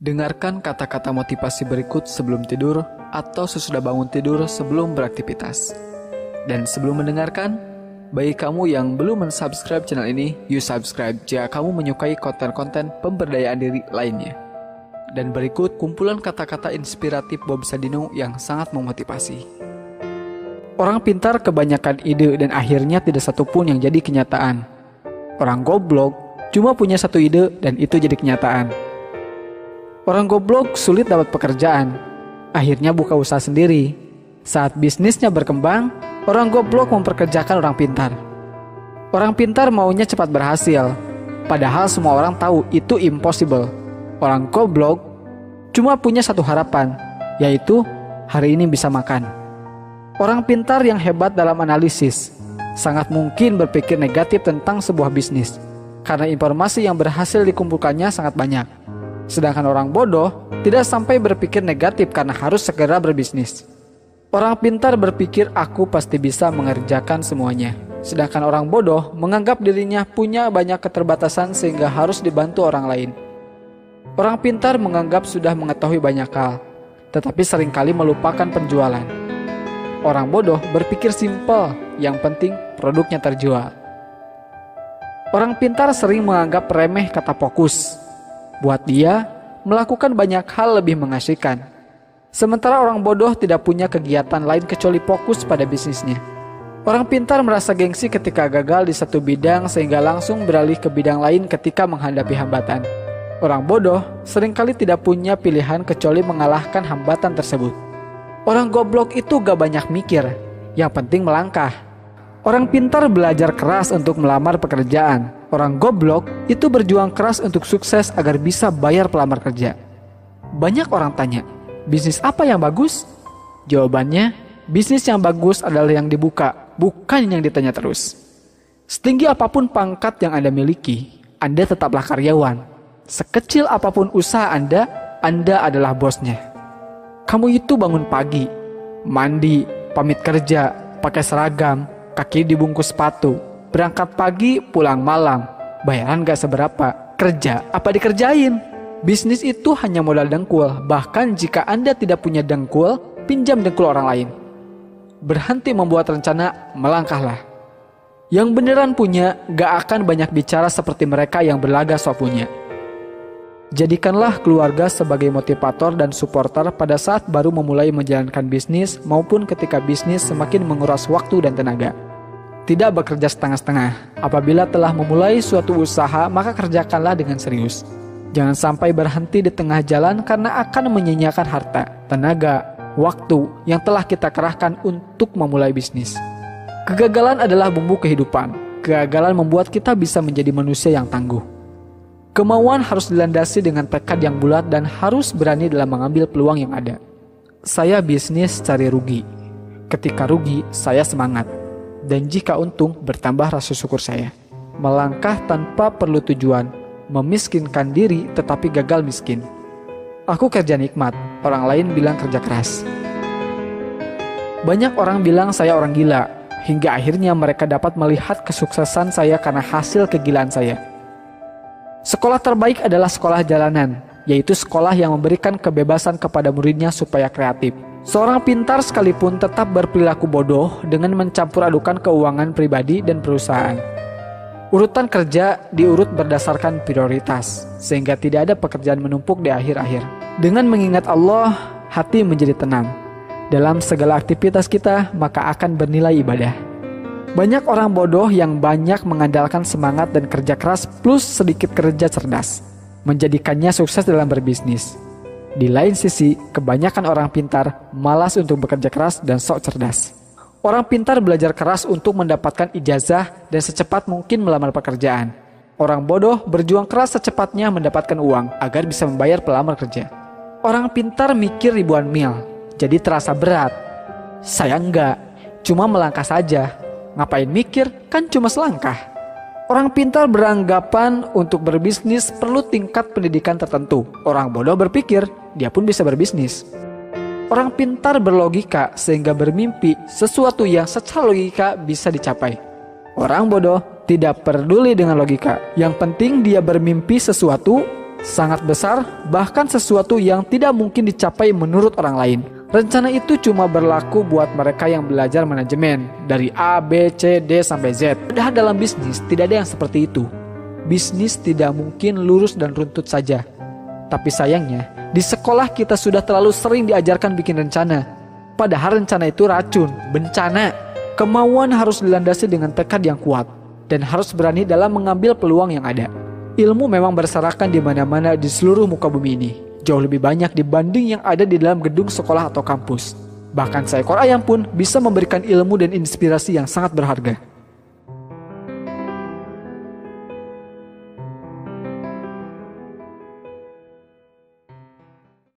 Dengarkan kata-kata motivasi berikut sebelum tidur atau sesudah bangun tidur sebelum beraktivitas. Dan sebelum mendengarkan, bagi kamu yang belum mensubscribe channel ini, yuk subscribe jika kamu menyukai konten-konten pemberdayaan diri lainnya. Dan berikut kumpulan kata-kata inspiratif Bob Sadino yang sangat memotivasi. Orang pintar kebanyakan ide dan akhirnya tidak satupun yang jadi kenyataan. Orang goblok cuma punya satu ide dan itu jadi kenyataan. Orang goblok sulit dapat pekerjaan, akhirnya buka usaha sendiri. Saat bisnisnya berkembang, orang goblok memperkerjakan orang pintar. Orang pintar maunya cepat berhasil, padahal semua orang tahu itu impossible. Orang goblok cuma punya satu harapan, yaitu hari ini bisa makan. Orang pintar yang hebat dalam analisis sangat mungkin berpikir negatif tentang sebuah bisnis, karena informasi yang berhasil dikumpulkannya sangat banyak. Sedangkan orang bodoh tidak sampai berpikir negatif karena harus segera berbisnis. Orang pintar berpikir aku pasti bisa mengerjakan semuanya. Sedangkan orang bodoh menganggap dirinya punya banyak keterbatasan sehingga harus dibantu orang lain. Orang pintar menganggap sudah mengetahui banyak hal, tetapi seringkali melupakan penjualan. Orang bodoh berpikir simpel, yang penting produknya terjual. Orang pintar sering menganggap remeh kata fokus. Buat dia, melakukan banyak hal lebih mengasihkan. Sementara orang bodoh tidak punya kegiatan lain kecuali fokus pada bisnisnya. Orang pintar merasa gengsi ketika gagal di satu bidang sehingga langsung beralih ke bidang lain ketika menghadapi hambatan. Orang bodoh seringkali tidak punya pilihan kecuali mengalahkan hambatan tersebut. Orang goblok itu gak banyak mikir, yang penting melangkah. Orang pintar belajar keras untuk melamar pekerjaan. Orang goblok itu berjuang keras untuk sukses agar bisa bayar pelamar kerja. Banyak orang tanya, bisnis apa yang bagus? Jawabannya, bisnis yang bagus adalah yang dibuka, bukan yang ditanya terus. Setinggi apapun pangkat yang Anda miliki, Anda tetaplah karyawan. Sekecil apapun usaha Anda adalah bosnya. Kamu itu bangun pagi, mandi, pamit kerja, pakai seragam, kaki dibungkus sepatu, berangkat pagi, pulang malam, bayaran gak seberapa, kerja apa dikerjain? Bisnis itu hanya modal dengkul, bahkan jika Anda tidak punya dengkul, pinjam dengkul orang lain. Berhenti membuat rencana, melangkahlah. Yang beneran punya gak akan banyak bicara seperti mereka yang berlagak sok punya. Jadikanlah keluarga sebagai motivator dan supporter pada saat baru memulai menjalankan bisnis maupun ketika bisnis semakin menguras waktu dan tenaga. Tidak bekerja setengah-setengah. Apabila telah memulai suatu usaha, maka kerjakanlah dengan serius. Jangan sampai berhenti di tengah jalan karena akan menyia-nyiakan harta, tenaga, waktu yang telah kita kerahkan untuk memulai bisnis. Kegagalan adalah bumbu kehidupan. Kegagalan membuat kita bisa menjadi manusia yang tangguh. Kemauan harus dilandasi dengan tekad yang bulat dan harus berani dalam mengambil peluang yang ada. Saya bisnis cari rugi. Ketika rugi, saya semangat. Dan jika untung, bertambah rasa syukur saya. Melangkah tanpa perlu tujuan, memiskinkan diri tetapi gagal miskin. Aku kerja nikmat, orang lain bilang kerja keras. Banyak orang bilang saya orang gila, hingga akhirnya mereka dapat melihat kesuksesan saya karena hasil kegilaan saya. Sekolah terbaik adalah sekolah jalanan, yaitu sekolah yang memberikan kebebasan kepada muridnya supaya kreatif. Seorang pintar sekalipun tetap berperilaku bodoh dengan mencampur adukan keuangan pribadi dan perusahaan. Urutan kerja diurut berdasarkan prioritas, sehingga tidak ada pekerjaan menumpuk di akhir-akhir. Dengan mengingat Allah, hati menjadi tenang. Dalam segala aktivitas kita, maka akan bernilai ibadah. Banyak orang bodoh yang banyak mengandalkan semangat dan kerja keras plus sedikit kerja cerdas, menjadikannya sukses dalam berbisnis. Di lain sisi, kebanyakan orang pintar malas untuk bekerja keras dan sok cerdas. Orang pintar belajar keras untuk mendapatkan ijazah dan secepat mungkin melamar pekerjaan. Orang bodoh berjuang keras secepatnya mendapatkan uang agar bisa membayar pelamar kerja. Orang pintar mikir ribuan mil, jadi terasa berat. Saya enggak, cuma melangkah saja. Ngapain mikir, kan cuma selangkah. Orang pintar beranggapan untuk berbisnis perlu tingkat pendidikan tertentu. Orang bodoh berpikir, dia pun bisa berbisnis. Orang pintar berlogika sehingga bermimpi sesuatu yang secara logika bisa dicapai. Orang bodoh tidak peduli dengan logika. Yang penting dia bermimpi sesuatu sangat besar, bahkan sesuatu yang tidak mungkin dicapai menurut orang lain. Rencana itu cuma berlaku buat mereka yang belajar manajemen dari A, B, C, D, sampai Z. Padahal dalam bisnis tidak ada yang seperti itu. Bisnis tidak mungkin lurus dan runtut saja. Tapi sayangnya, di sekolah kita sudah terlalu sering diajarkan bikin rencana. Padahal rencana itu racun, bencana. Kemauan harus dilandasi dengan tekad yang kuat dan harus berani dalam mengambil peluang yang ada. Ilmu memang berserakan di mana-mana di seluruh muka bumi ini. Jauh lebih banyak dibanding yang ada di dalam gedung sekolah atau kampus. Bahkan seekor ayam pun bisa memberikan ilmu dan inspirasi yang sangat berharga.